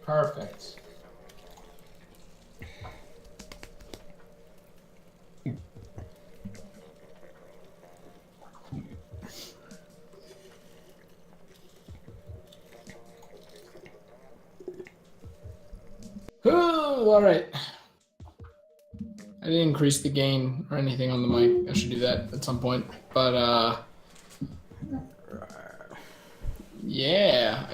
Perfect. Ooh, all right. I didn't increase the gain or anything on the mic. I should do that at some point. But yeah.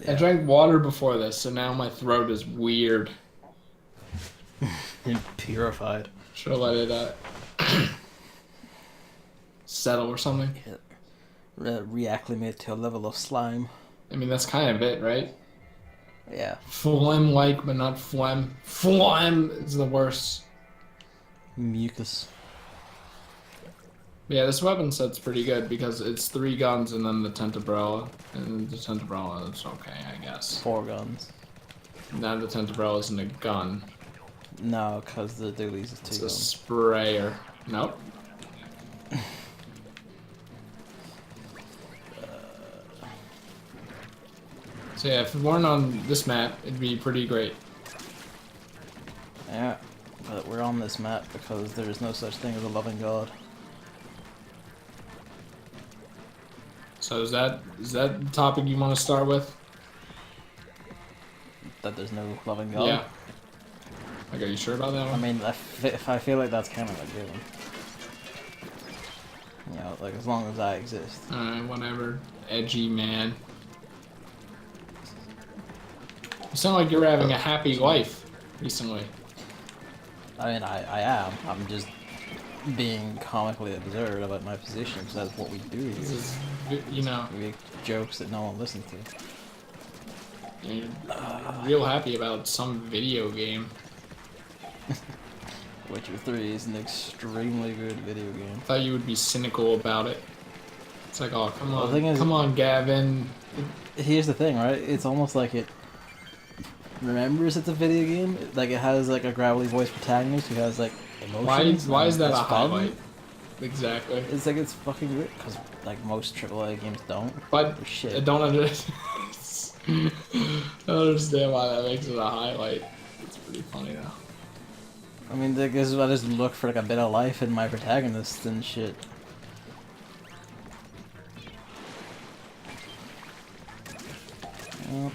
I drank water before this, so now my throat is weird. Purified. Should have let it settle or something. Yeah. Reacclimate to a level of slime. I mean, that's kind of it, right? Yeah. Phlegm-like, but not phlegm. Phlegm is the worst. Mucus. Yeah, this weapon set's pretty good because it's 3 guns and then the Tentabrella. And the Tentabrella is okay, I guess. 4 guns. Now the Tentabrella isn't a gun. No, because the dualies is 2 It's guns. a sprayer. Nope. So yeah, if it weren't on this map, it'd be pretty great. Yeah, but we're on this map because there is no such thing as a loving God. So is that the topic you want to start with? That there's no loving God? Yeah. Like, are you sure about that one? I mean, if I feel like that's kind of a given. You know, like, as long as I exist. Alright, whatever. Edgy man. You sound like you're having a happy life recently. I mean, I am. I'm just being comically absurd about my position, because that's what we do here. This is, you know, We make jokes that no one listens to. you're real happy about some video game. Witcher 3 is an extremely good video game. I thought you would be cynical about it. It's like, oh, come Well, on, the thing is, come on, Gavin. Here's the thing, right? It's almost like it remembers it's a video game. Like, it has like a gravelly voiced protagonist who has like emotions. Why is that a it's fun. highlight? Exactly. It's like, it's fucking weird, because like most AAA games don't. But Shit. I don't understand. I don't understand why that makes it a highlight. It's pretty funny though. I mean, I guess I just look for like a bit of life in my protagonist and shit. Well,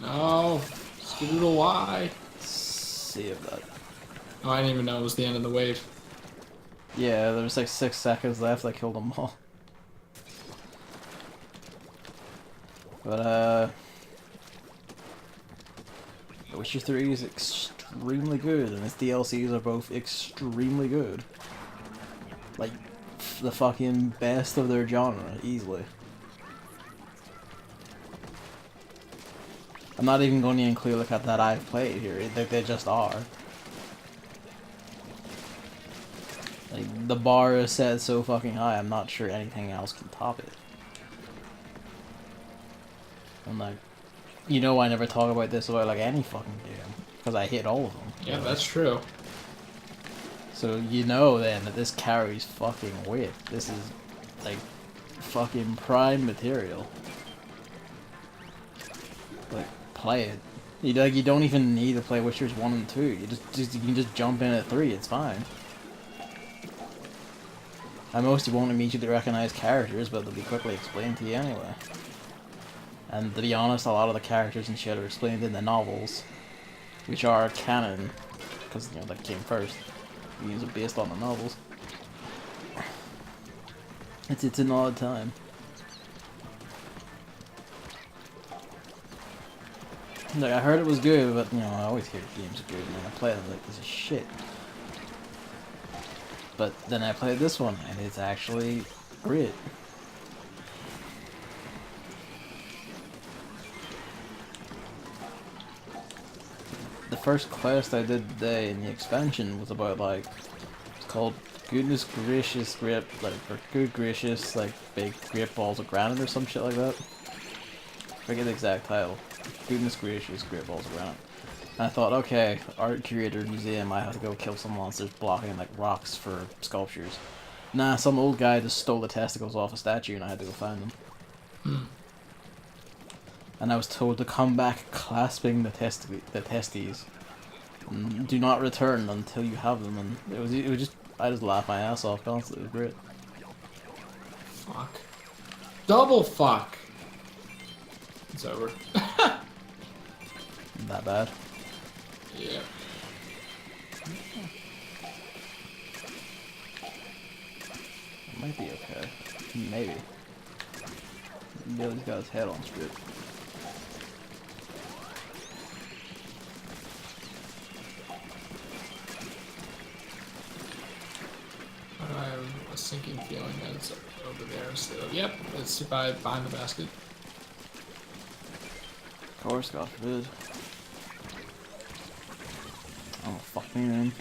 No, Scoodle, why? see if that. Oh, I didn't even know it was the end of the wave. Yeah, there was like 6 seconds left. I killed them all. But Witcher 3 is extremely good, and its DLCs are both extremely good. Like, the fucking best of their genre, easily. I'm not even going to include like that I've played here. They just are. Like, the bar is set so fucking high, I'm not sure anything else can top it. I'm like, you know, I never talk about this about like any fucking game, because I hit all of them. Yeah, that's true. So you know then that this carries fucking weight. This is like fucking prime material. Like, play it. You don't even need to play Witchers 1 and 2. You can just jump in at 3. It's fine. At most, you won't immediately recognize characters, but they'll be quickly explained to you anyway. And to be honest, a lot of the characters and shit are explained in the novels, which are canon, because, you know, that came first. These are based on the novels. It's an odd time. Like, I heard it was good, but, you know, I always hear games are good, and then I play them like, this is shit. But then I played this one, and it's actually great. The first quest I did today in the expansion was about, like, it's called Goodness Gracious Grape, like, or Good Gracious, like, Big Grape Balls of Granite or some shit like that. I forget the exact title. Goodness Gracious Grape Balls of Granite. And I thought, okay, art curator museum, I have to go kill some monsters blocking like rocks for sculptures. Nah, some old guy just stole the testicles off a statue and I had to go find them. and I was told to come back clasping the testes. And do not return until you have them, and it was just I just laughed my ass off constantly. It was great. Fuck. Double fuck. It's over. That bad. Yeah. It might be okay. Maybe. Billy's got his head on straight. I have a sinking feeling that it's over there. So, yep, it's behind the basket. Of course, God forbid. Oh, fuck me, man.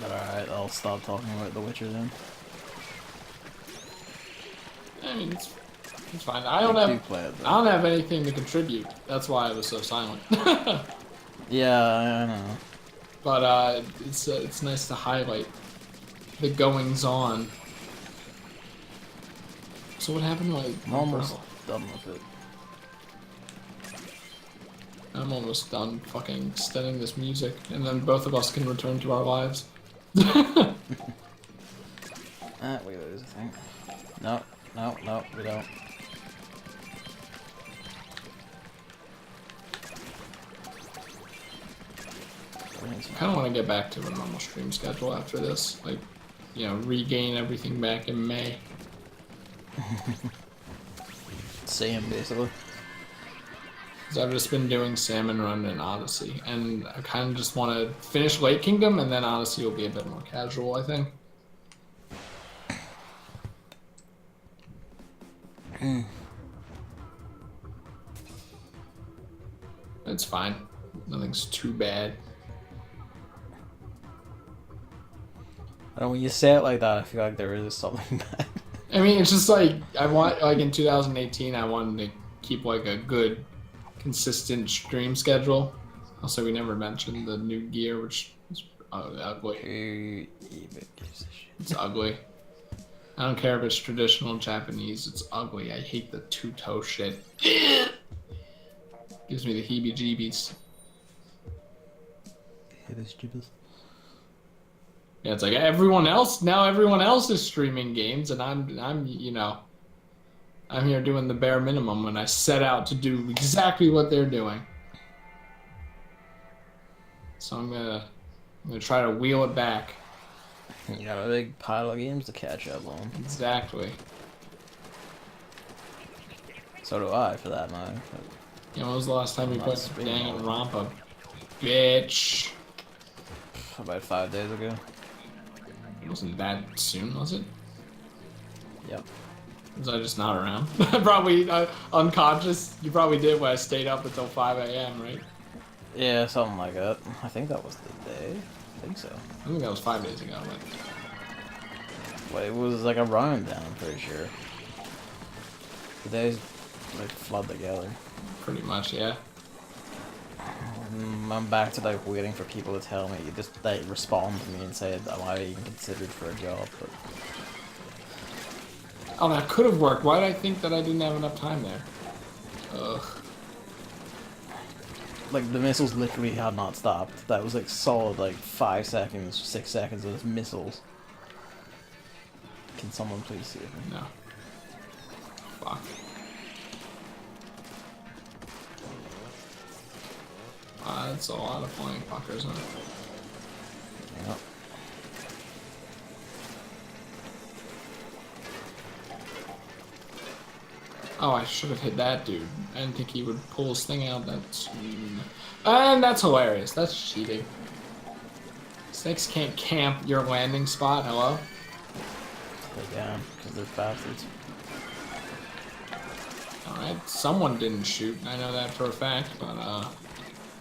Alright, I'll stop talking about The Witcher then. I mean, it's fine. I don't have anything to contribute. That's why I was so silent. Yeah, I know. But it's nice to highlight the goings on. So what happened? I'm almost done with it. I'm almost done fucking studying this music, and then both of us can return to our lives. We lose, I think. No, we don't. I kind of want to get back to a normal stream schedule after this. Like, you know, regain everything back in May. Same, basically. Because I've just been doing Salmon Run and Odyssey, and I kind of just want to finish Lake Kingdom, and then Odyssey will be a bit more casual, I think. It's fine. Nothing's too bad. I don't know, when you say it like that, I feel like there is something bad. I mean, it's just like, I want, like in 2018, I wanted to keep like a good, consistent stream schedule. Also, we never mentioned the new gear, which is ugly. It's ugly. I don't care if it's traditional Japanese, it's ugly. I hate the two-toe shit. Gives me the heebie-jeebies. Yeah, it's like everyone else is streaming games, and I'm you know, I'm here doing the bare minimum when I set out to do exactly what they're doing. So I'm gonna try to wheel it back. You got a big pile of games to catch up on. Exactly. So do I, for that matter. You know, when was the last time you played Danganronpa? Bitch. About 5 days ago. It wasn't that soon, was it? Yep. Was I just not around? Probably unconscious. You probably did when I stayed up until 5 a.m., right? Yeah, something like that. I think that was the day. I think so. I think that was 5 days ago. Well, it was like a rundown, I'm pretty sure. The days like flood together. Pretty much, yeah. I'm back to like waiting for people to tell me, just like respond to me and say, am I even considered for a job? But oh, that could have worked. Why did I think that I didn't have enough time there? Ugh. Like, the missiles literally had not stopped. That was like solid like 5 seconds, 6 seconds of missiles. Can someone please see it? No. Fuck. That's a lot of flying fuckers, huh? Yep. Oh, I should have hit that dude. I didn't think he would pull his thing out. And that's hilarious. That's cheating. Snakes can't camp your landing spot. Hello? They can, because they're bastards. Alright, someone didn't shoot. I know that for a fact, but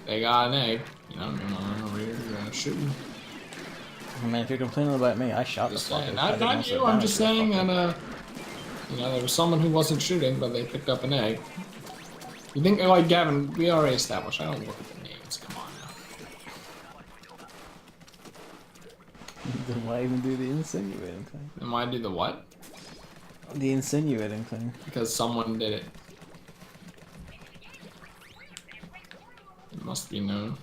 they got an egg. You know, I'm over here shooting. I mean, if you're complaining about me, I shot the fucker. Not you, I'm just saying that, you know, there was someone who wasn't shooting, but they picked up an egg. You think, like, Gavin, we already established, I don't look at the names, come on now. Then why even do the insinuating thing? Then why do the what? The insinuating thing. Because someone did it. It must be known.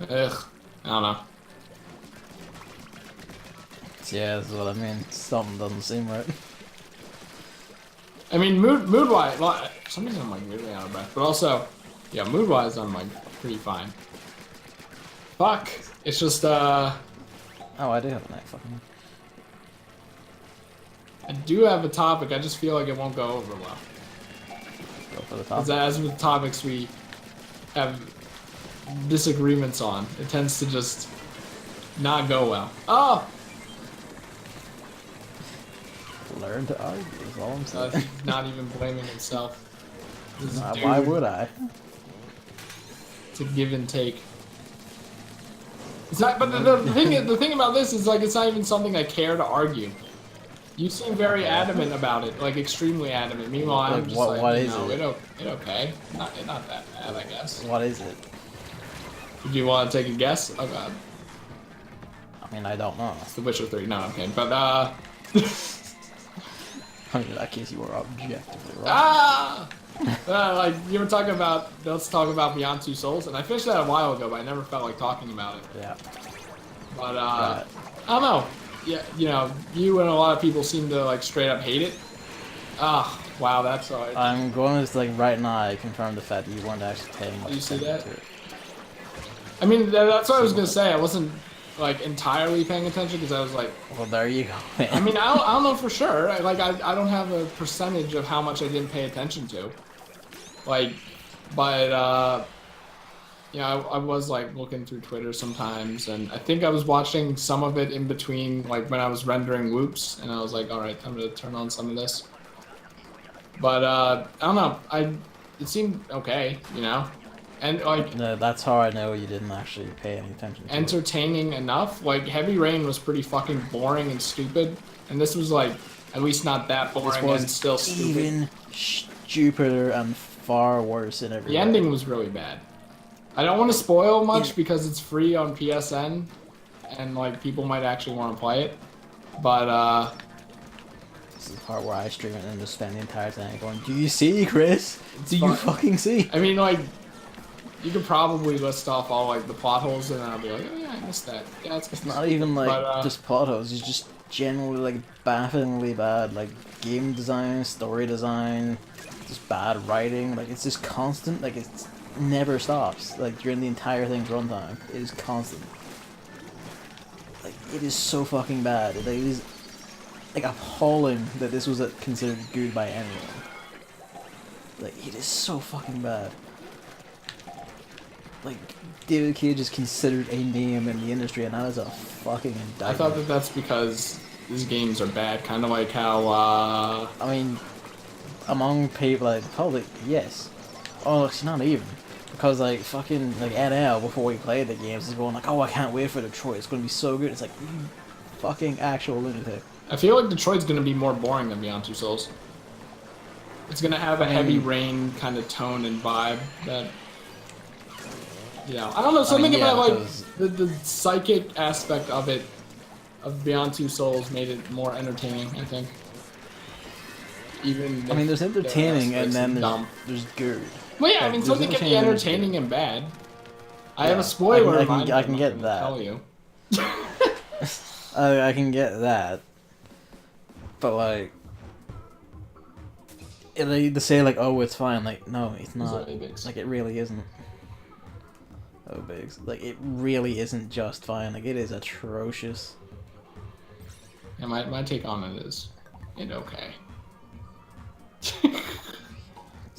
Ugh. I don't know. Yeah, that's what I mean. Something doesn't seem right. I mean, mood-wise, well, for some reason I'm like really out of breath, but also, yeah, mood-wise I'm like pretty fine. Fuck. It's just, Oh, I do have a night fucking. I do have a topic, I just feel like it won't go over well. Go for the Because top. as with topics we have disagreements on, it tends to just not go well. Oh! Learn to argue is all I'm saying. He's not even blaming himself. This Why dude, would I? it's a give and take. It's not, but the thing about this is like it's not even something I care to argue. You seem very adamant about it, like extremely adamant. Meanwhile, I'm just what like, is it? it okay. Not that bad, I guess. What is it? Do you want to take a guess? Oh god, I mean, I don't know. it's The Witcher 3. No, I'm kidding. But I mean, in that case, you were objectively wrong. ah, like you were talking about. Let's talk about Beyond Two Souls, and I finished that a while ago, but I never felt like talking about it. Yeah. But Right. I don't know. Yeah, you know, you and a lot of people seem to like straight up hate it. Ah, wow, that's hard. I'm going to like right now. I confirm the fact that you weren't actually paying much You see attention that? to it. I mean, that's what I was gonna say. I wasn't like entirely paying attention because I was like, Well, there you go. Man. I mean, I don't know for sure. I don't have a percentage of how much I didn't pay attention to. Like, but yeah, I was like looking through Twitter sometimes, and I think I was watching some of it in between, like when I was rendering whoops, and I was like, all right, I'm gonna turn on some of this. But I don't know. It seemed okay, you know, and like No, that's how I know you didn't actually pay any attention to it. entertaining enough. Like Heavy Rain was pretty fucking boring and stupid, and this was like at least not that This boring was and still stupid. even stupider and far worse in every The way. ending was really bad. I don't want to spoil much because it's free on PSN, and like people might actually want to play it. But This is the part where I stream it and just spend the entire time going, "Do you see, Chris? Do you fun. fucking see?" I mean, like you could probably list off all like the plot holes, and I'll be like, oh yeah, I missed that. Yeah, It's not even like But, just plot holes. It's just generally like bafflingly bad, like game design, story design, just bad writing. Like it's just constant. Like it's never stops. Like during the entire thing's runtime, it is constant. Like it is so fucking bad. Like, it is like appalling that this was considered good by anyone. Like it is so fucking bad. Like David Cage is considered a name in the industry, and that is a fucking indictment. I thought that that's because these games are bad, kind of like how I mean, among people, like, probably, yes. Oh, it's not even. Because, like, fucking, like, NL, before we played the games, is going like, oh, I can't wait for Detroit, it's gonna be so good. It's like, you fucking actual lunatic. I feel like Detroit's gonna be more boring than Beyond Two Souls. It's gonna have a Heavy Rain kind of tone and vibe that, you know, I don't know, something yeah, about like because- the psychic aspect of it, of Beyond Two Souls, made it more entertaining, I think. Even I mean, there's if there are entertaining, and aspects then of dumb. there's good. Well, yeah, I like, mean, there's something can be entertaining, entertaining and bad. I Yeah, have a spoiler. I in can mind, get but I'm not gonna that. Tell you. I can get that. But, like, they say, like, oh, it's fine. Like, no, it's not. really big. Like, it really isn't. Oh, Biggs. Like, it really isn't just fine. Like, it is atrocious. Yeah, my take on it is, it okay.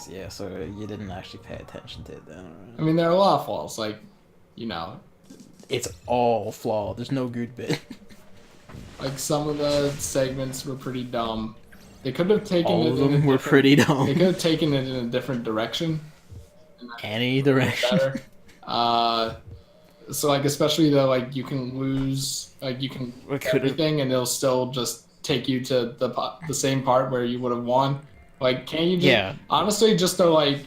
Yeah, so you didn't actually pay attention to it then, alright? I mean, there are a lot of flaws, like, you know, It's all flawed. There's no good bit. like some of the segments were pretty dumb. They could have taken All it of in a them were different- pretty They dumb. could have taken it in a different direction. Any direction. Better. So like especially though, like you can lose, like you can What could've- everything, and it'll still just take you to the same part where you would have won. Like, can't you just Yeah. honestly just to like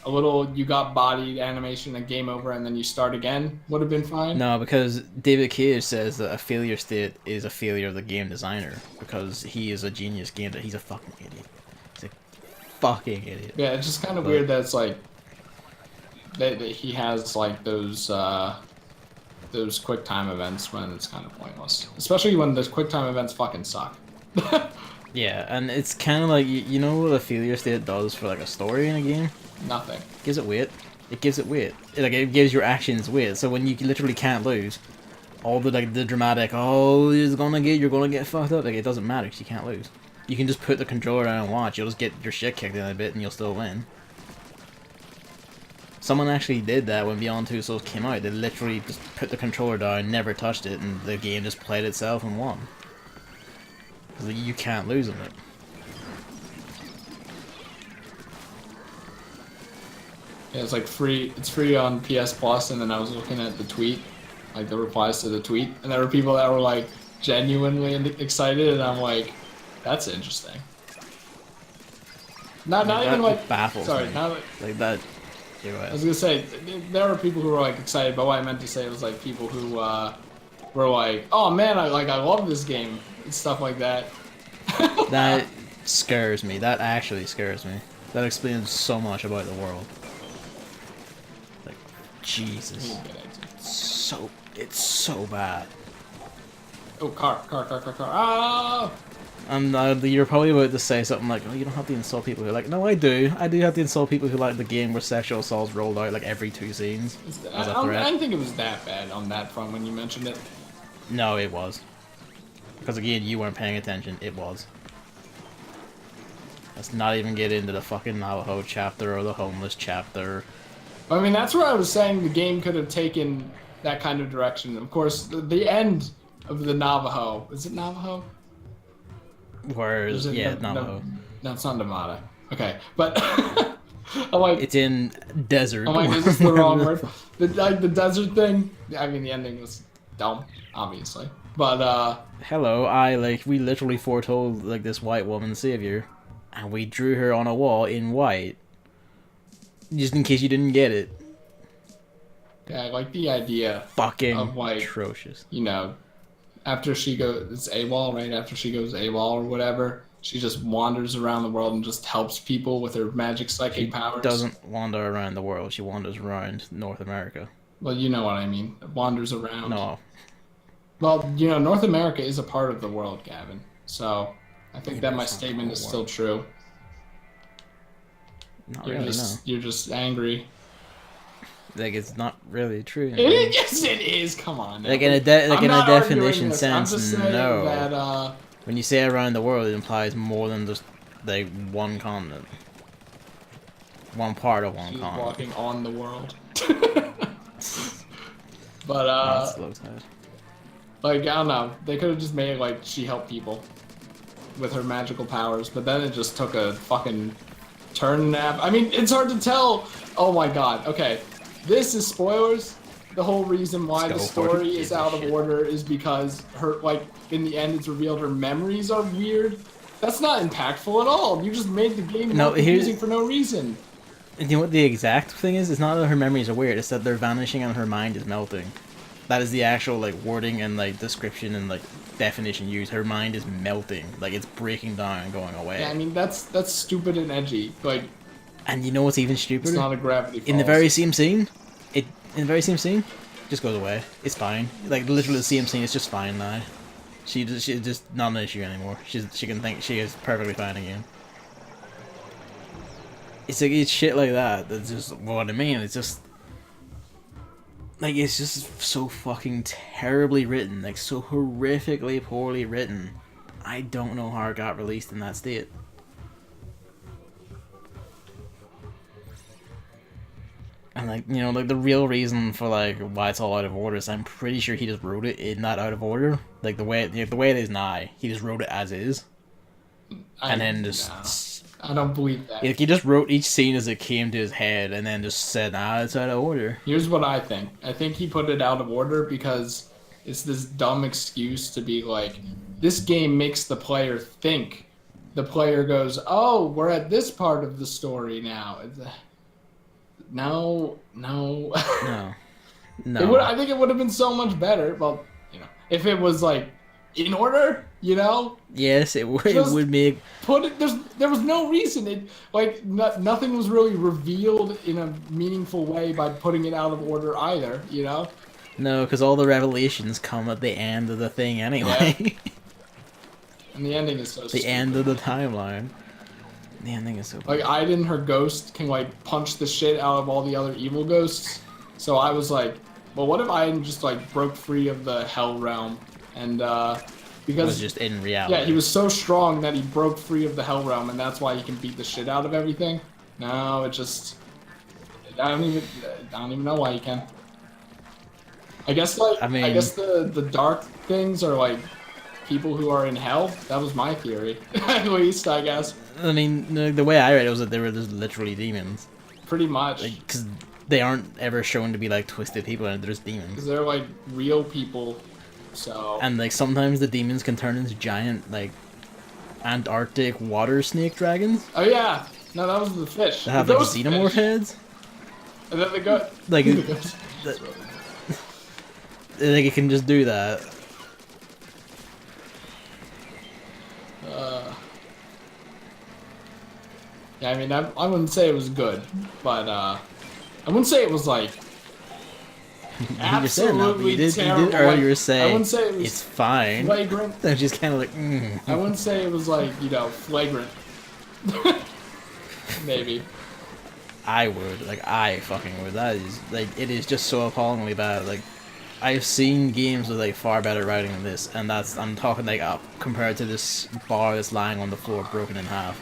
a little you got bodied animation and game over and then you start again would have been fine. No, because David Cage says that a failure state is a failure of the game designer because he is a genius game that he's a fucking idiot. He's a fucking idiot. Yeah, it's just kind of weird that it's like that he has like those quick time events when it's kind of pointless, especially when those quick time events fucking suck. Yeah, and it's kind of like you know what a failure state does for like a story in a game? Nothing. It gives it weight. It gives it weight. It gives your actions weight. So when you literally can't lose, all the like the dramatic, oh, you're gonna get fucked up. Like it doesn't matter because you can't lose. You can just put the controller down and watch. You'll just get your shit kicked in a bit and you'll still win. Someone actually did that when Beyond Two Souls came out. They literally just put the controller down, never touched it, and the game just played itself and won. Because you can't lose on it. Yeah, it's like free. It's free on PS Plus, and then I was looking at the tweet, like the replies to the tweet, and there were people that were like genuinely excited, and I'm like, that's interesting. Not even like baffles sorry, me. not Like that. I was gonna say there were people who were like excited, but what I meant to say was like people who were like, oh man, I love this game and stuff like that. That scares me. That actually scares me. That explains so much about the world. Like, Jesus. It's so bad. Oh, car. Ah! You're probably about to say something like, oh, you don't have to insult people who like, no, I do. I do have to insult people who like the game where sexual assault's rolled out like every 2 scenes as a threat. I didn't think it was that bad on that front when you mentioned it. No, it was. Because again, you weren't paying attention. It was. Let's not even get into the fucking Navajo chapter or the homeless chapter. I mean, that's where I was saying the game could have taken that kind of direction. Of course, the end of the Navajo. Is it Navajo? Whereas, yeah, Navajo. No, it's not Nevada. Okay, but I'm like, it's in desert. I'm like, is this the wrong word? The desert thing. I mean, the ending was dumb, obviously. But hello, we literally foretold like this white woman's savior, and we drew her on a wall in white, just in case you didn't get it. Yeah, I like the idea. Fucking of like, atrocious. You know, after she goes, it's AWOL, right? After she goes AWOL or whatever, she just wanders around the world and just helps people with her magic psychic powers. Doesn't wander around the world. She wanders around North America. Well, you know what I mean. Wanders around. No. Well, you know, North America is a part of the world, Gavin. So, I think that my statement is still true. You're just angry. Like, it's not really true. Yes, it is. Come on. Now. Like in a definition sense, I'm just saying no. That, when you say around the world, it implies more than just like one continent, one part of one continent. Walking on the world. But like I don't know, they could have just made it like she helped people with her magical powers, but then it just took a fucking turn. I mean, it's hard to tell. Oh my god. Okay. This is spoilers. The whole reason why the story is out of order is because her, like, in the end, it's revealed her memories are weird. That's not impactful at all. You just made the game more confusing for no reason. You know what the exact thing is? It's not that her memories are weird. It's that they're vanishing and her mind is melting. That is the actual like wording and like description and like definition used. Her mind is melting. Like it's breaking down and going away. Yeah, I mean that's stupid and edgy. Like. And you know what's even stupider? It's not a Gravity Falls. In the very same scene, just goes away. It's fine. Like literally the same scene. It's just fine now. She's just not an issue anymore. She can think she is perfectly fine again. It's like it's shit like that. That's just what I mean. It's just like it's just so fucking terribly written. Like so horrifically poorly written. I don't know how it got released in that state. And like, you know, like the real reason for like why it's all out of order is I'm pretty sure he just wrote it in that out of order. Like the way it is now, he just wrote it as is. And then just I don't believe that. Like he just wrote each scene as it came to his head and then just said, it's out of order. Here's what I think. I think he put it out of order because it's this dumb excuse to be like, this game makes the player think. The player goes, oh, we're at this part of the story now. No. No. I think it would have been so much better. Well, if it was like in order, Yes, it Just would make. put it. There was no reason. Nothing was really revealed in a meaningful way by putting it out of order either. No, because all the revelations come at the end of the thing anyway. Yeah. And the ending is so the stupid. end of the timeline. The ending is so Like, bad. Iden, her ghost, can, like, punch the shit out of all the other evil ghosts. So I was like, well, what if Iden just, like, broke free of the Hell Realm? And, because... It was just in reality. Yeah, he was so strong that he broke free of the Hell Realm, and that's why he can beat the shit out of everything. No, it just... I don't even know why he can. I guess, like, I mean... I guess the dark things are, like, people who are in hell. That was my theory. At least, I guess. I mean, the way I read it was that they were just literally demons. Pretty much. Because they aren't ever shown to be, like, twisted people, and they're just demons. Because they're, like, real people, so... And, like, sometimes the demons can turn into giant, like, Antarctic water snake dragons. Oh, yeah! No, that was the fish. That have, like, xenomorph heads. And then they go... Like, like, it can just do that. Yeah, I mean, I wouldn't say it was good, but, I wouldn't say it was, like, absolutely terrible. Earlier say I wouldn't say it was it's fine. flagrant. They're just kind of like, I wouldn't say it was, like, flagrant. Maybe. I would. Like, I fucking would. That is, like, it is just so appallingly bad. Like, I've seen games with, like, far better writing than this, and that's, I'm talking, like, up compared to this bar that's lying on the floor broken in half.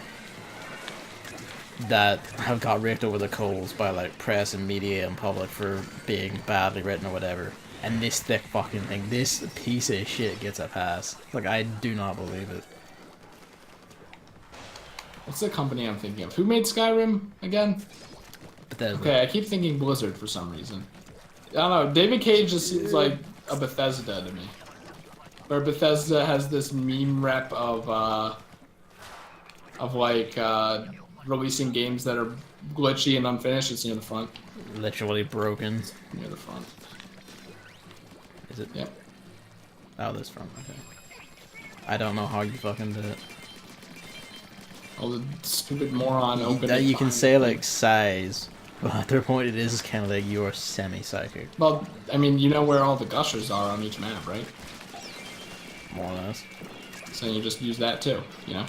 That have got raked over the coals by, like, press and media and public for being badly written or whatever. And this thick fucking thing, this piece of shit gets a pass. Like, I do not believe it. What's the company I'm thinking of? Who made Skyrim again? Bethesda. Okay, I keep thinking Blizzard for some reason. I don't know, David Cage just seems like a Bethesda to me. Where Bethesda has this meme rep of like, releasing games that are glitchy and unfinished. It's near the front. Literally broken. It's near the front. Is it? Yep. Oh, this front. Okay. I don't know how you fucking did it. Oh, the stupid moron opened That it you can behind say me. like size, but at their point it is kind of like you're semi-psychic. Well, I mean, you know where all the gushers are on each map, right? More or less. So you just use that too, Okay.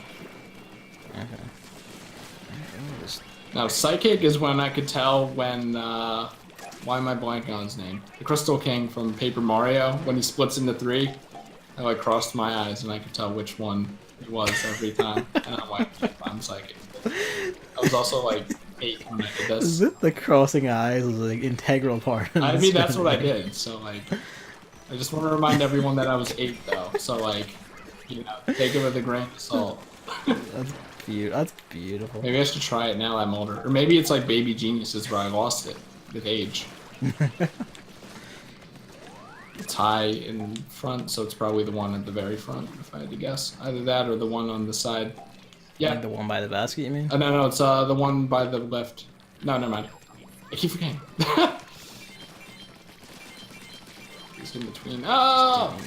Now, psychic is when I could tell when, why am I blanking on his name? The Crystal King from Paper Mario, when he splits into 3, I, like, crossed my eyes and I could tell which one it was every time. And I'm like, I'm psychic. I was also, like, 8 when I did Is this. it the crossing eyes was like integral part? I mean, that's what I did, so, like, I just want to remind everyone that I was 8, though, so, like, take it with a grain of salt. That's beautiful. Maybe I should try it now that I'm older. Or maybe it's like Baby Geniuses where I lost it with age. It's high in front, so it's probably the one at the very front, if I had to guess. Either that or the one on the side. Yeah. Like the one by the basket, you mean? No, it's the one by the left. No, never mind. I keep forgetting. It's in between. Oh!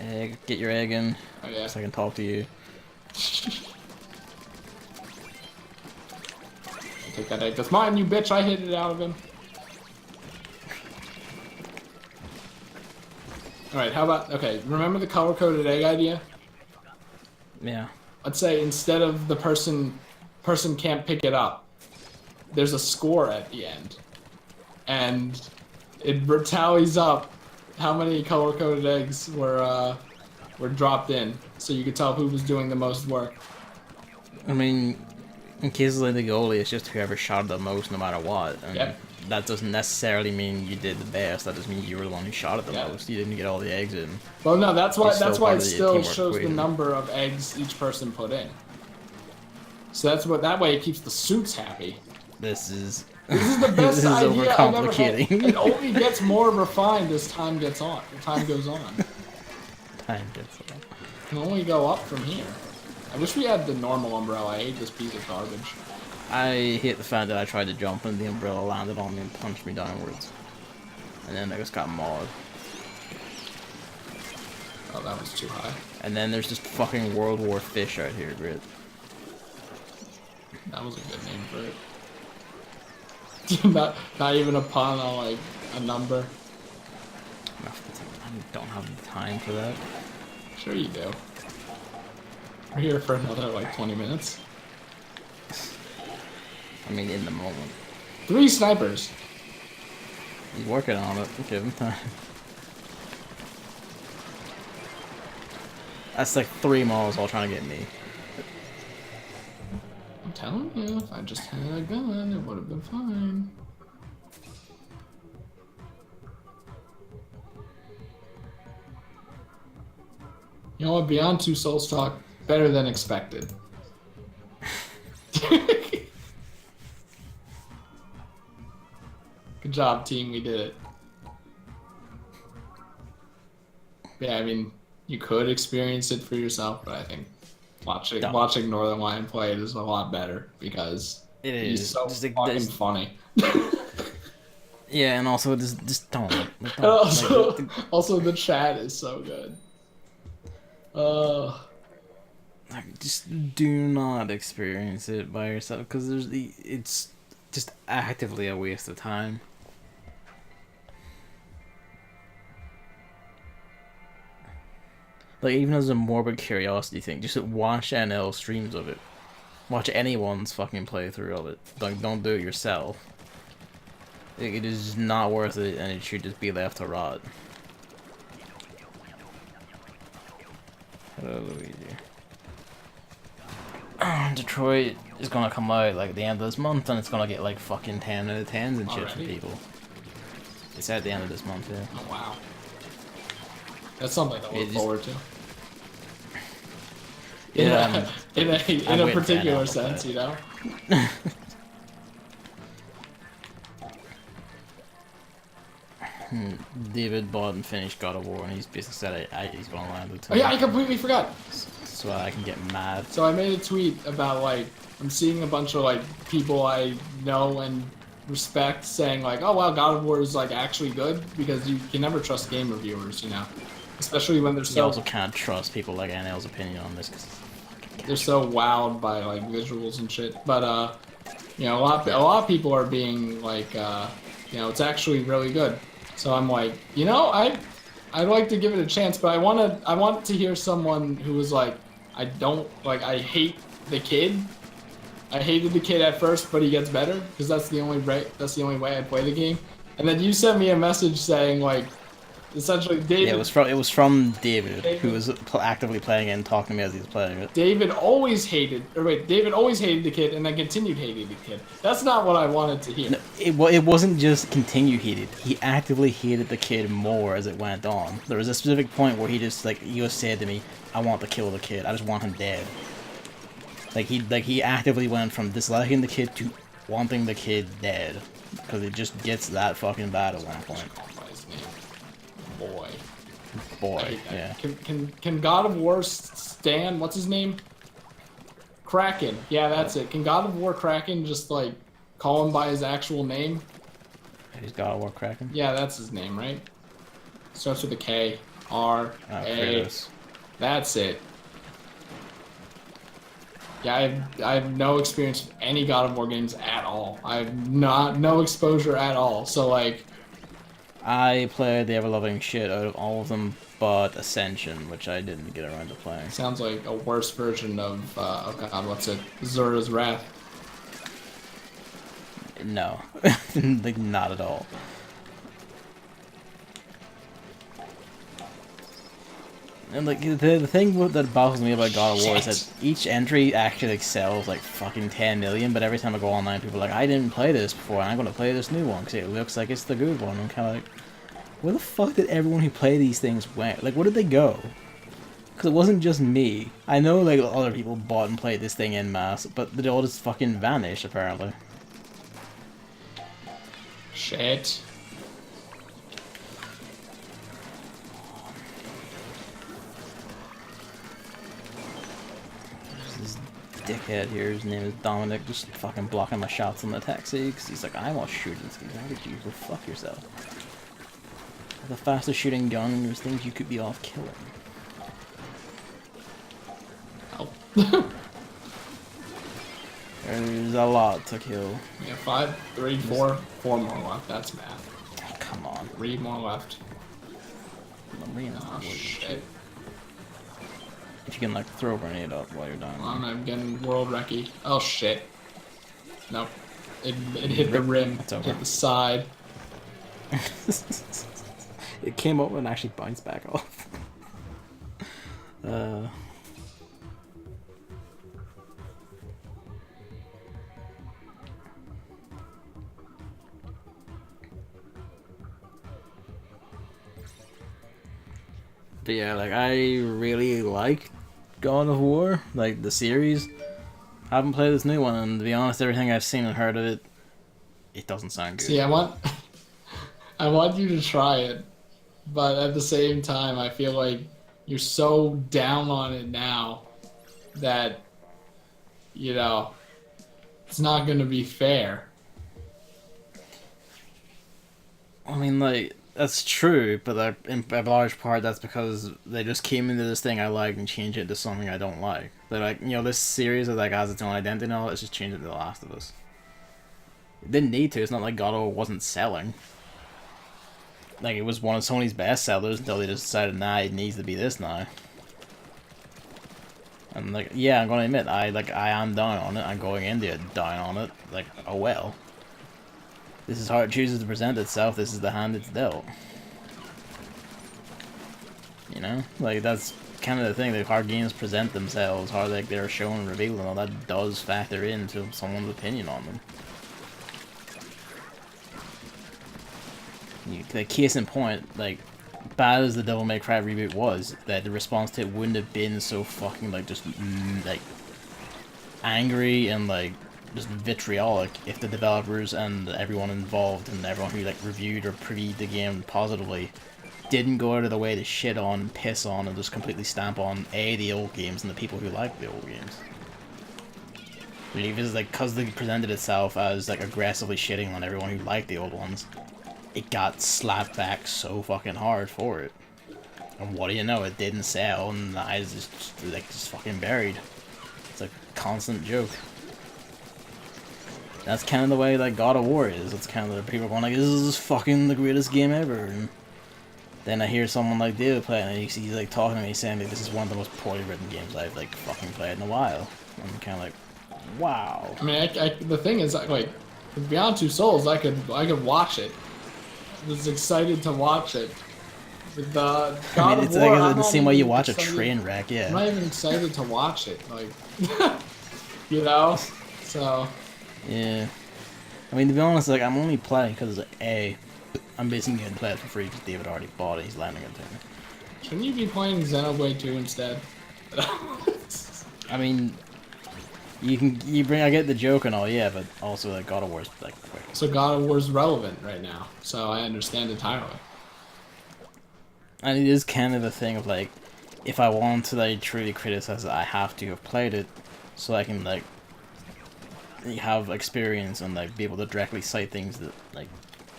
Egg, get your egg in. Oh, yeah. So I can talk to you. Take that egg. That's mine, you bitch. I hit it out of him. Alright, how about... Okay, remember the color-coded egg idea? Yeah. Let's say instead of the person can't pick it up, there's a score at the end. And it tallies up how many color-coded eggs were dropped in. So you could tell who was doing the most work. I mean, in cases like the goalie, it's just whoever shot the most no matter what. And Yep. that doesn't necessarily mean you did the best. That just means you were the one who shot it the Yeah. most. You didn't get all the eggs in. Well, no, that's why It's still it part of the still teamwork shows the equation. number of eggs each person put in. So that way it keeps the suits happy. This is This is the this best is idea I've ever had. overcomplicating. It only gets more refined as time goes on. Time gets on. Can only go up from here. I wish we had the normal umbrella. I hate this piece of garbage. I hate the fact that I tried to jump and the umbrella landed on me and punched me downwards. And then I just got mauled. Oh, that was too high. And then there's just fucking World War Fish out here, Grit. That was a good name for it. not even a pun on like a number. I don't have the time for that. Sure you do. We're here for another like 20 minutes. I mean, in the moment. 3 snipers. He's working on it. Give him time. That's like 3 mauls all trying to get me. I'm telling you, if I just had a gun, it would have been fine. You know what? Beyond Two Souls talk, better than expected. Good job, team. We did it. Yeah, I mean, you could experience it for yourself, but I think watching Northern Lion play it is a lot better because he's so fucking funny. Yeah, and also just don't. Like, don't also, the chat is so good. Like, just do not experience it by yourself because it's just actively a waste of time. Like, even as a morbid curiosity thing, just watch NL streams of it. Watch anyone's fucking playthrough of it. Like, don't do it yourself. It is not worth it, and it should just be left to rot. Hello, Luigi. Detroit is gonna come out like at the end of this month, and it's gonna get like fucking 10 out of 10s and shit from people. It's at the end of this month, yeah. Oh wow. That's something to look forward to. Yeah, in a particular sense, you know. David bought and finished God of War, and he's basically said he's gonna land it. Oh yeah, I completely forgot. So I can get mad. So I made a tweet about like I'm seeing a bunch of like people I know and respect saying like, oh wow, God of War is like actually good because you can never trust game reviewers, you know, especially when they're so. You also can't trust people like NL's opinion on this because they're so wowed by like visuals and shit. But you know, a lot of people are being like, you know, it's actually really good. So I'm like, you know, I'd like to give it a chance, but I want to hear someone who was like, I hate the kid. I hated the kid at first, but he gets better because that's the only way I play the game. And then you sent me a message saying like, essentially, David. Yeah, it was from David, who was actively playing it and talking to me as he was playing it. David always hated the kid and then continued hating the kid. That's not what I wanted to hear. No, it wasn't just continue hated. He actively hated the kid more as it went on. There was a specific point where he just said to me, "I want to kill the kid. I just want him dead." He actively went from disliking the kid to wanting the kid dead because it just gets that fucking bad at one point. Boy, yeah. Can God of War stand? What's his name? Kraken. Yeah, that's it. Can God of War Kraken just like call him by his actual name? He's God of War Kraken. Yeah, that's his name, right? Starts with a K. R A. That's it. Yeah, I have no experience with any God of War games at all. I have no exposure at all. So like. I played the ever-loving shit out of all of them but Ascension, which I didn't get around to playing. Sounds like a worse version of God, what's it? Zura's Wrath. No. Like, not at all. And like the thing that baffles me about God of War is that each entry actually sells like fucking 10 million, but every time I go online, people are like, I didn't play this before, and I'm gonna play this new one because it looks like it's the good one. I'm kind of like, where the fuck did everyone who played these things went? Like, where did they go? Because it wasn't just me. I know like other people bought and played this thing en masse, but they all just fucking vanished apparently. Shit. dickhead here, his name is Dominic, just fucking blocking my shots on the taxi, because he's like, I want shooting skis. How did you go fuck yourself? The fastest shooting gun, there's things you could be off killing. Oh. There's a lot to kill. Yeah, 5, 3, 4, 4 more left. That's math. Oh, come on. 3 more left. Oh, shit. If you can like throw a grenade up while you're dying. I'm getting world wrecky. Oh shit. Nope. It hit the rim. It's over. Hit the side. It came up and actually bounced back off. But yeah, like I really like God of War, like the series. I haven't played this new one, and to be honest, everything I've seen and heard of it, it doesn't sound good. See, I want you to try it, but at the same time, I feel like you're so down on it now that, you know, it's not going to be fair. I mean, like, that's true, but in a large part that's because they just came into this thing I like and changed it to something I don't like. They're like, you know, this series that like has its own identity now, let's just change it to The Last of Us. It didn't need to, it's not like God of War wasn't selling. Like, it was one of Sony's best sellers until they just decided, nah, it needs to be this now. And like, yeah, I'm gonna admit, I am down on it, I'm going into it down on it, like, oh well. This is how it chooses to present itself, this is the hand it's dealt. You know? Like, that's kind of the thing, like, how games present themselves, how like they're shown and revealed and all that does factor into someone's opinion on them. The case in point, like, bad as the Devil May Cry reboot was, that the response to it wouldn't have been so fucking, like, just, like, angry and, like, just vitriolic if the developers and everyone involved and everyone who, like, reviewed or previewed the game positively didn't go out of the way to shit on, piss on, and just completely stamp on, A, the old games and the people who like the old games. I believe it's, like, because they presented itself as, like, aggressively shitting on everyone who liked the old ones, it got slapped back so fucking hard for it. And what do you know, it didn't sell, and the eyes just fucking buried. It's a constant joke. That's kind of the way like God of War is. It's kind of the people going like, this is fucking the greatest game ever. And then I hear someone like David play it, and he's like talking to me saying like, this is one of the most poorly written games I've like fucking played in a while. I'm kind of like, wow. I mean, the thing is, like, Beyond Two Souls, I could watch it. I was excited to watch it. With the God it's of War, like the same way you watch a train wreck, yeah. I'm not even excited to watch it, like, you know. So. Yeah. I mean, to be honest, like I'm only playing because A, I'm basically getting played for free because David already bought it. He's landing it to me. Shouldn't you be playing Xenoblade 2 instead? I mean, I get the joke and all, yeah, but also like God of War's like quick. So God of War's relevant right now, so I understand entirely. And it is kind of a thing of like, if I want to like truly criticize it, I have to have played it, so I can like have experience and like be able to directly cite things that like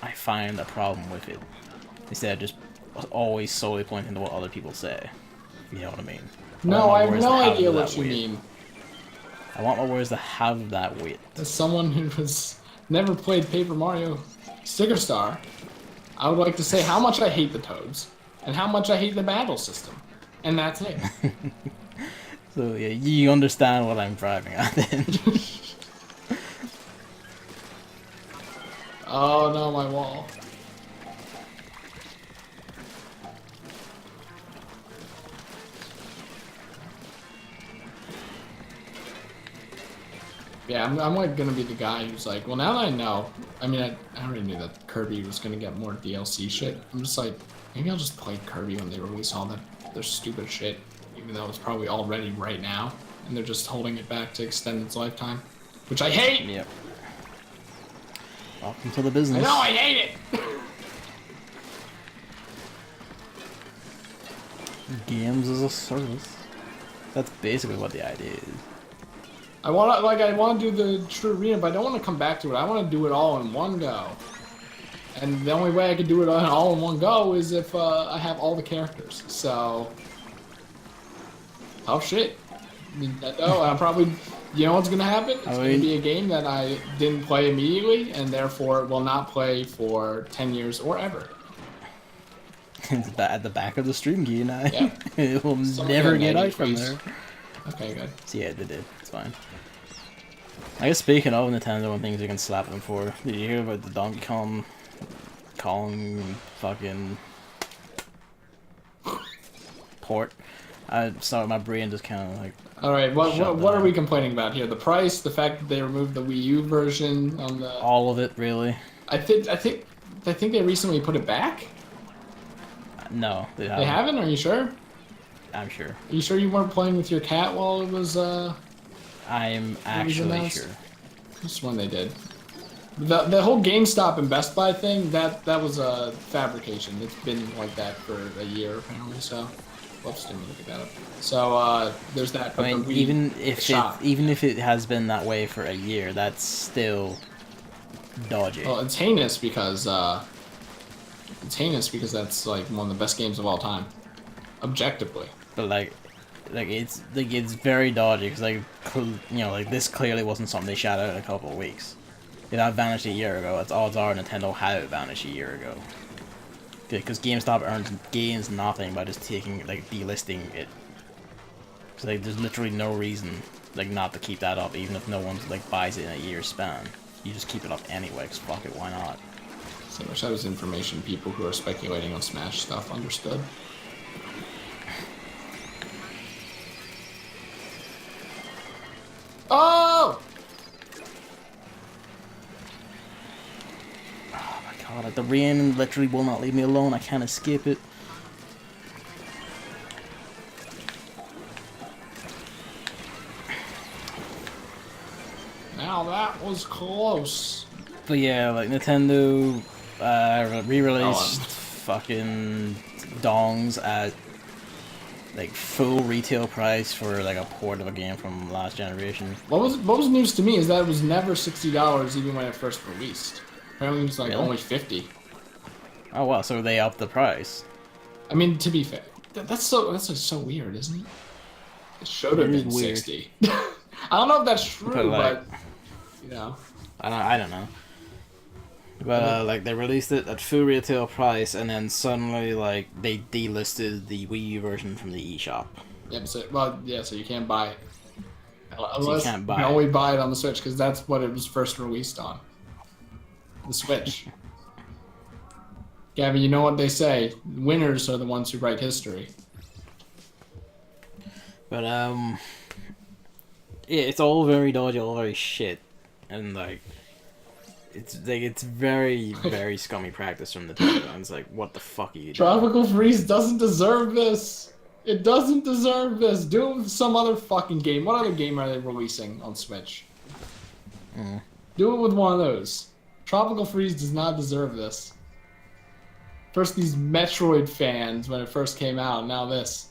I find a problem with it, instead of just always solely pointing to what other people say. You know what I mean? No, I have no idea what you mean. I want my words to have that weight. As someone who has never played Paper Mario Sticker Star, I would like to say how much I hate the Toads and how much I hate the battle system, and that's it. So yeah, you understand what I'm driving at then. Oh no, my wall. Yeah, I'm like gonna be the guy who's like, well, now that I know, I mean, I already knew that Kirby was gonna get more DLC shit. I'm just like, maybe I'll just play Kirby when they release all their stupid shit, even though it's probably all ready right now, and they're just holding it back to extend its lifetime, which I hate. Yep. Welcome to the business. I know, I hate it! Games as a service. That's basically what the idea is. I want to do the true arena, but I don't want to come back to it. I want to do it all in one go. And the only way I could do it all in one go is if I have all the characters. So, oh shit, Nintendo. I'm probably, you know what's gonna happen? It's gonna be a game that I didn't play immediately, and therefore will not play for 10 years or ever. It's at the back of the stream key now. Yeah. It will never get out from there. Okay, good. So yeah, they did. It's fine. I guess speaking of Nintendo and things you can slap them for, did you hear about the Donkey Kong fucking port? Sorry, my brain just kind of like. All right, what are we complaining about here? The price, the fact that they removed the Wii U version on the. All of it, really. I think they recently put it back. No, they haven't. They haven't? Are you sure? I'm sure. Are you sure you weren't playing with your cat while it was I'm actually sure. Just when they did. The whole GameStop and Best Buy thing, that was a fabrication. It's been like that for a year apparently. So, whoops, didn't mean to pick that up. So there's that. I mean, even if it has been that way for a year, that's still dodgy. Well, it's heinous because that's like one of the best games of all time, objectively. But it's very dodgy because this clearly wasn't something they shot out in a couple of weeks. If that vanished a year ago, it's odds are Nintendo had it vanish a year ago. Because GameStop gains nothing by just delisting it. So there's literally no reason not to keep that up, even if no one buys it in a year's span. You just keep it up anyway, 'cause fuck it, why not? So I wish that was information people who are speculating on Smash stuff understood. Oh! Oh my god, the rain literally will not leave me alone. I can't escape it. Now that was close. But yeah, Nintendo re-released fucking dongs at full retail price for a port of a game from last generation. What was news to me is that it was never $60 even when it first released. Apparently it was only $50. Oh wow, so they upped the price. I mean, to be fair, that's so weird, isn't it? It should have been weird. 60. I don't know if that's true, but you know. I don't know. But they released it at full retail price, and then suddenly they delisted the Wii U version from the eShop. Yeah, so you can't buy it. Unless so you can only buy it on the Switch because that's what it was first released on. The Switch. Gavin, you know what they say? Winners are the ones who write history. But yeah, it's all very dodgy, all very shit, and it's very, very scummy practice from the Nintendo. It's what the fuck are you doing? Tropical Freeze doesn't deserve this. It doesn't deserve this. Do it with some other fucking game. What other game are they releasing on Switch? Do it with one of those. Tropical Freeze does not deserve this. First these Metroid fans when it first came out, now this.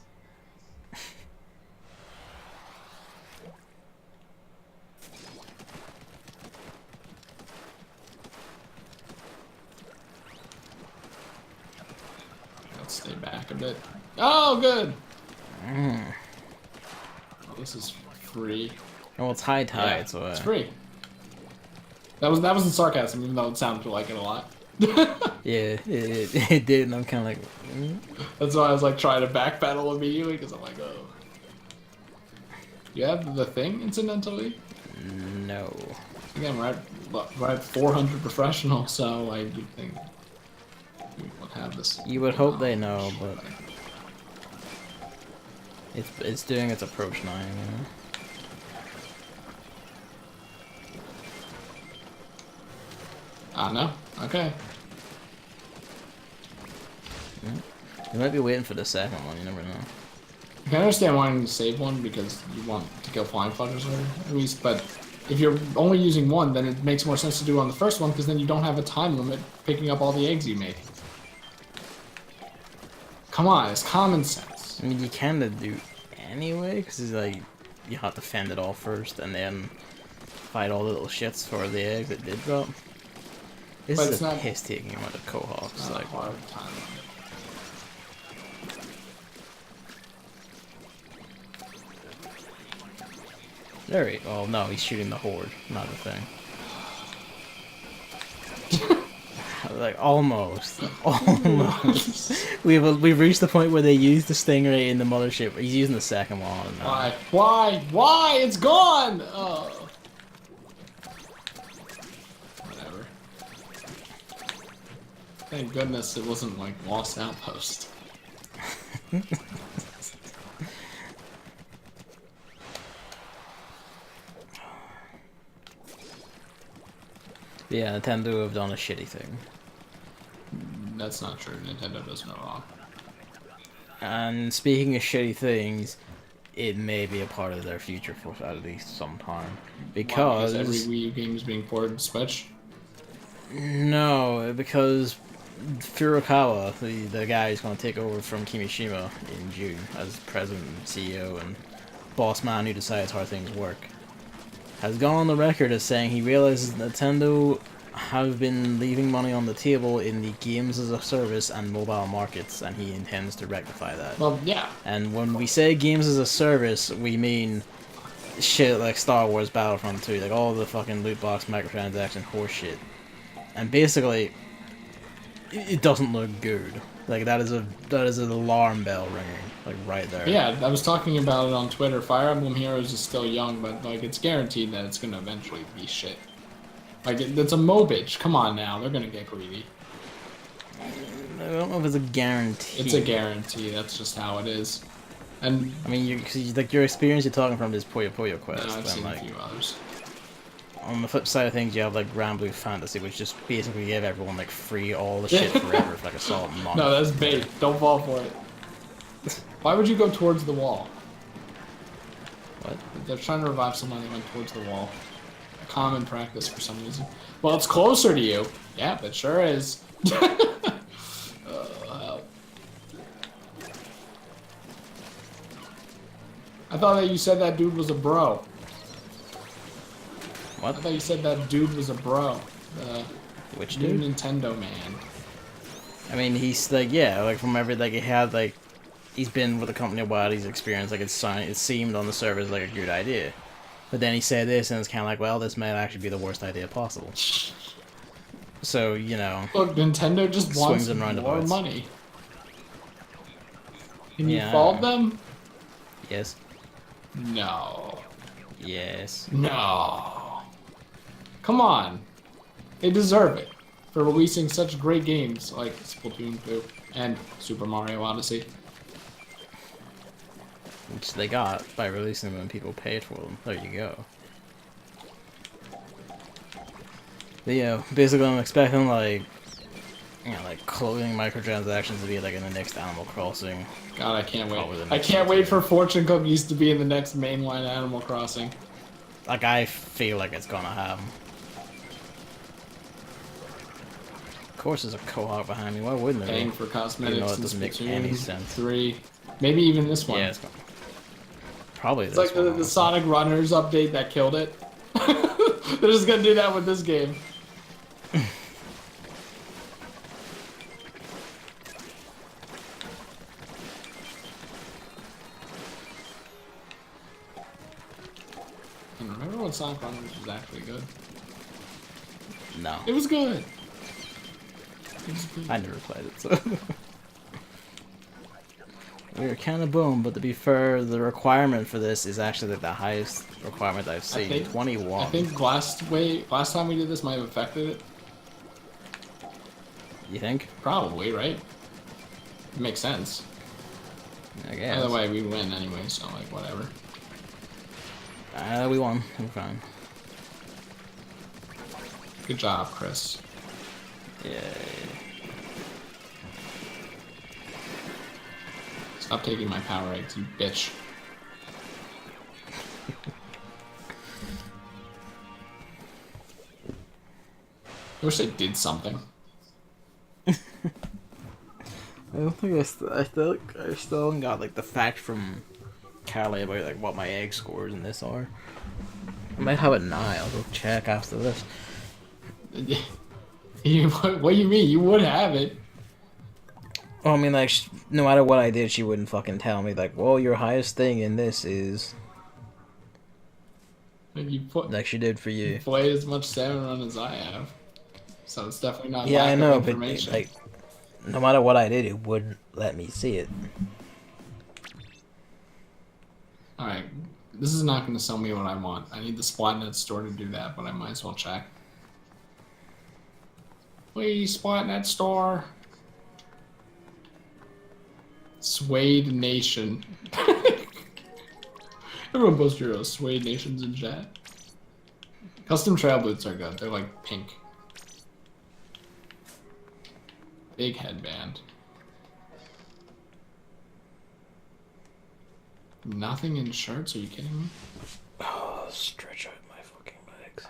Stay back a bit. Oh, good. Oh, this is free. Well, it's high tide, yeah, so it's free. That wasn't sarcasm, even though it sounded like it a lot. Yeah, it did, and I'm kind of That's why I was trying to backpedal immediately because I'm oh. You have the thing, incidentally? No. Again, we're at 400 professional, so you'd think. Have this. You would hope they know, but it's doing its approach now, you know? No? Okay. You might be waiting for the second one, you never know. I can understand wanting to save one because you want to kill flying flutters at least, but if you're only using one, then it makes more sense to do it on the first one because then you don't have a time limit picking up all the eggs you make. Come on, it's common sense. I mean, you kind of do anyway, because it's you have to fend it off first, and then fight all the little shits for the eggs that did drop. This But is it's a not- piss-taking amount of Quahawks. Not Like, a hard time. there he. Oh no, he's shooting the horde, not the thing. Like almost. We've reached the point where they use the stingray in the mothership. He's using the second one. Why? Why? It's gone! Oh. Whatever. Thank goodness it wasn't like Lost Outpost. Yeah, Nintendo have done a shitty thing. That's not true. Nintendo does no wrong. And speaking of shitty things, it may be a part of their future for at least some time. Why? Because Every Wii U game is being ported to Switch. no, because Furukawa, the guy who's going to take over from Kimishima in June as president and CEO and boss man who decides how things work, has gone on the record as saying he realizes Nintendo have been leaving money on the table in the games as a service and mobile markets, and he intends to rectify that. Well, yeah. And when we say games as a service, we mean shit like Star Wars Battlefront 2, like all the fucking loot box microtransaction horse shit. And basically, it doesn't look good. Like that is an alarm bell ringing, like right there. Yeah, I was talking about it on Twitter. Fire Emblem Heroes is still young, but like it's guaranteed that it's gonna eventually be shit. Like it's a mobage. Come on now, they're gonna get greedy. I don't know if it's a guarantee. It's a guarantee. That's just how it is. And I mean, like your experience you're talking from is Puyo Puyo Quest. I've seen like, a few others. on the flip side of things, you have like Grand Blue Fantasy, which just basically gave everyone like free all the shit forever for like a solid month. No, that's bait. Don't fall for it. Why would you go towards the wall? What? They're trying to revive someone that went towards the wall. A common practice for some reason. Well, it's closer to you. Yeah, it sure is. I thought that you said that dude was a bro. What? I thought you said that dude was a bro. Which New dude? Nintendo man. I mean, he's like, yeah, like from every like he had like, he's been with the company a while. He's experienced like it seemed on the surface like a good idea, but then he said this, and it's kind of like, well, this might actually be the worst idea possible. So you know, Look, Nintendo just wants swings and more roundabouts. money. Can you Yeah. fault them? Yes, No. yes. No. Come on. They deserve it for releasing such great games like Splatoon 2 and Super Mario Odyssey. Which they got by releasing them and people paid for them. There you go. But yeah, basically I'm expecting like, you know, like clothing microtransactions to be like in the next Animal Crossing. God, I can't Probably wait. the I next can't one, wait too. for fortune cookies to be in the next mainline Animal Crossing. Like I feel like it's gonna happen. Of course there's a Quahawk behind me, why wouldn't there Paying be? for cosmetics it in doesn't make Splatoon any sense. 3. Maybe even this one. Yeah, it's gonna... Probably It's this like one, the honestly. Sonic Runners update that killed it. They're just gonna do that with this game. And remember when Sonic Runners was actually good? No. It was good. It was good. I never played it, so... We were kind of boomed, but to be fair, the requirement for this is actually like the highest requirement I've seen. think- 21. I think last time we did this might have affected it. You think? Probably, right? It makes sense. I guess. Either way, we win anyway, so like whatever. We won. We're fine. Good job, Chris. Yay. Stop taking my power eggs, you bitch. I wish I did something. I don't think I still haven't got like the fact from Carly about like what my egg scores in this are. I might have it now. I'll go check after this. What do you mean? You would have it. Well, I mean, like, no matter what I did, she wouldn't fucking tell me, like, well, your highest thing in this is... Like like she did for you. You play as much Salmon Run as I have. So it's definitely not Yeah, lack I know, of but, information. like, no matter what I did, it wouldn't let me see it. Alright, this is not going to sell me what I want. I need the Splatnet store to do that, but I might as well check. Please, Splatnet store. Suede Nation. Everyone post your Suede Nations in chat. Custom trail boots are good. They're like pink. Big headband. Nothing in shirts? Are you kidding me? Oh, stretch out my fucking legs.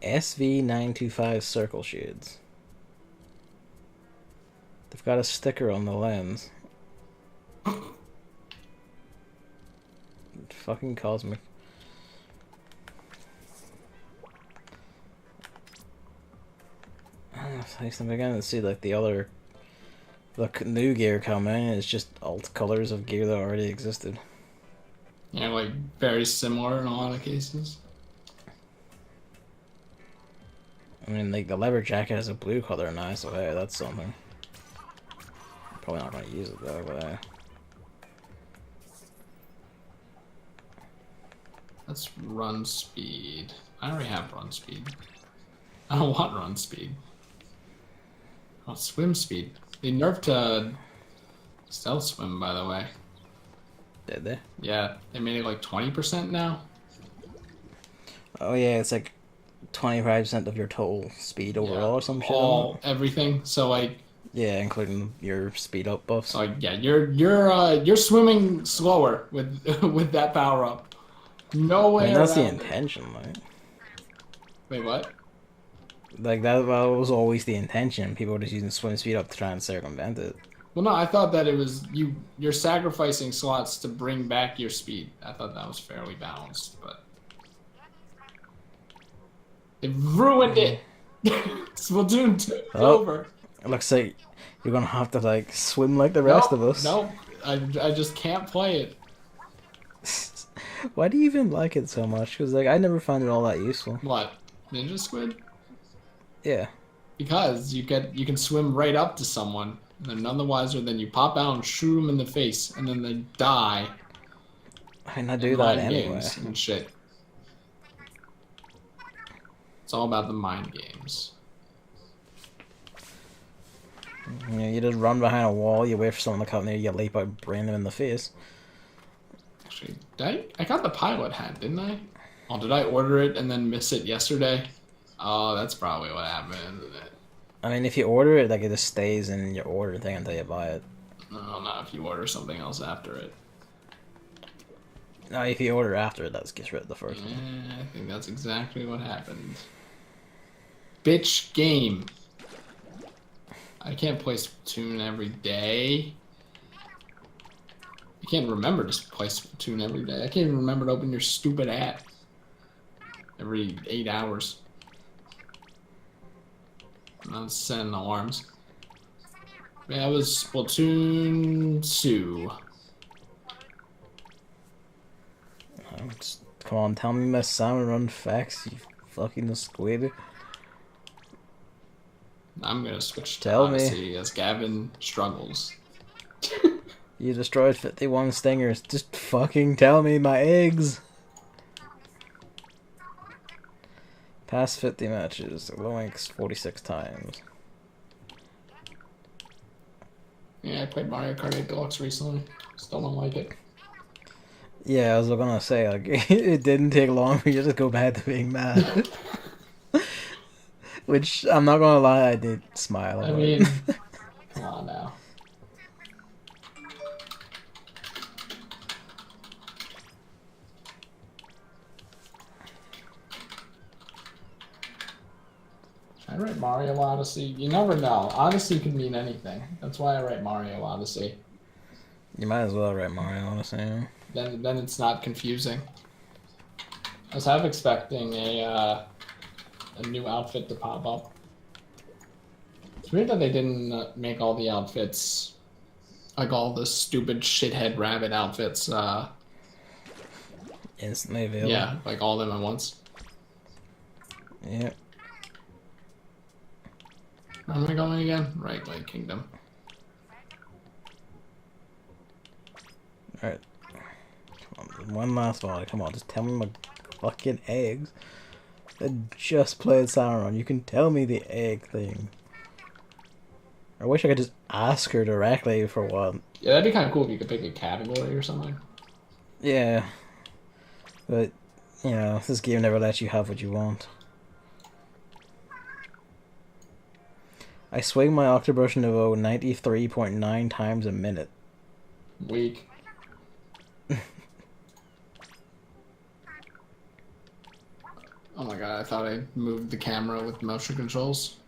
SV925 circle shades. They've got a sticker on the lens. Fucking cosmic. At least I'm beginning to see like the other, the new gear coming. It's just alt colors of gear that already existed. Yeah, like very similar in a lot of cases. I mean, like the leather jacket has a blue color now, so hey, that's something. Probably not gonna use it though, but Let's run speed. I already have run speed. I don't want run speed. I want swim speed. They nerfed stealth swim, by the way. did they? Yeah, they made it like 20% now. Oh yeah, it's like 25% of your total speed overall or some shit. All everything. So like. Yeah, including your speed up buffs. So like, yeah, you're swimming slower with with that power up. No way. I mean, that's the around it. intention, right? Wait, what? Like that was always the intention. People were just using swim speed up to try and circumvent it. Well, no, I thought that it was you're sacrificing slots to bring back your speed. I thought that was fairly balanced, but they ruined it. Splatoon 2 is over. It looks like you're gonna have to like swim like the rest of us. Nope, I just can't play it. Why do you even like it so much? Because like I never found it all that useful. What? Ninja Squid? Yeah. Because you can swim right up to someone, and they're none the wiser than you pop out and shoot them in the face, and then they die. I mean, I do that anyway. And shit. It's all about the mind games. You know, you just run behind a wall, you wait for someone to come near, you leap out and brain them in the face. Actually, I got the pilot hat, didn't I? Oh, did I order it and then miss it yesterday? Oh, that's probably what happened, isn't it? I mean, if you order it, like it just stays in your order thing until you buy it. No, not if you order something else after it. No, if you order after it, that gets rid of the first one. I think that's exactly what happened. Bitch game. I can't play Splatoon every day. I can't remember to play Splatoon every day. I can't even remember to open your stupid app every 8 hours. I'm not setting alarms. Yeah, that was Splatoon 2. Come on, tell me my Salmon Run facts, you fucking squid. I'm gonna switch to Tell me. Odyssey as Gavin struggles. You destroyed 51 stingers. Just fucking tell me my eggs. Past 50 matches. Loinks 46 times. Yeah, I played Mario Kart 8 Deluxe recently. Still don't like it. Yeah, I was gonna say, like, it didn't take long for you to go back to being mad. Which, I'm not gonna lie, I did smile about. I mean, come on now. I write Mario Odyssey. You never know. Odyssey could mean anything. That's why I write Mario Odyssey. You might as well write Mario Odyssey. Then it's not confusing. I was half expecting a new outfit to pop up. It's weird that they didn't make all the outfits, like all the stupid shithead rabbit outfits. Instantly available. Yeah, like all of them at once. Yep. Where am I going again? Right, Lake Kingdom. Alright. Come on, one last one. Come on, just tell me my fucking eggs. I just played Salmon. You can tell me the egg thing. I wish I could just ask her directly for one. Yeah, that'd be kind of cool if you could pick a category or something. Yeah. But, you know, this game never lets you have what you want. I swing my Octobrush Nouveau 93.9 times a minute. Weak. Oh my god, I thought I moved the camera with motion controls.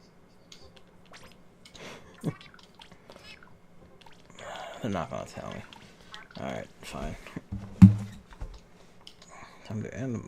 They're not gonna tell me. Alright, fine. Time to end them.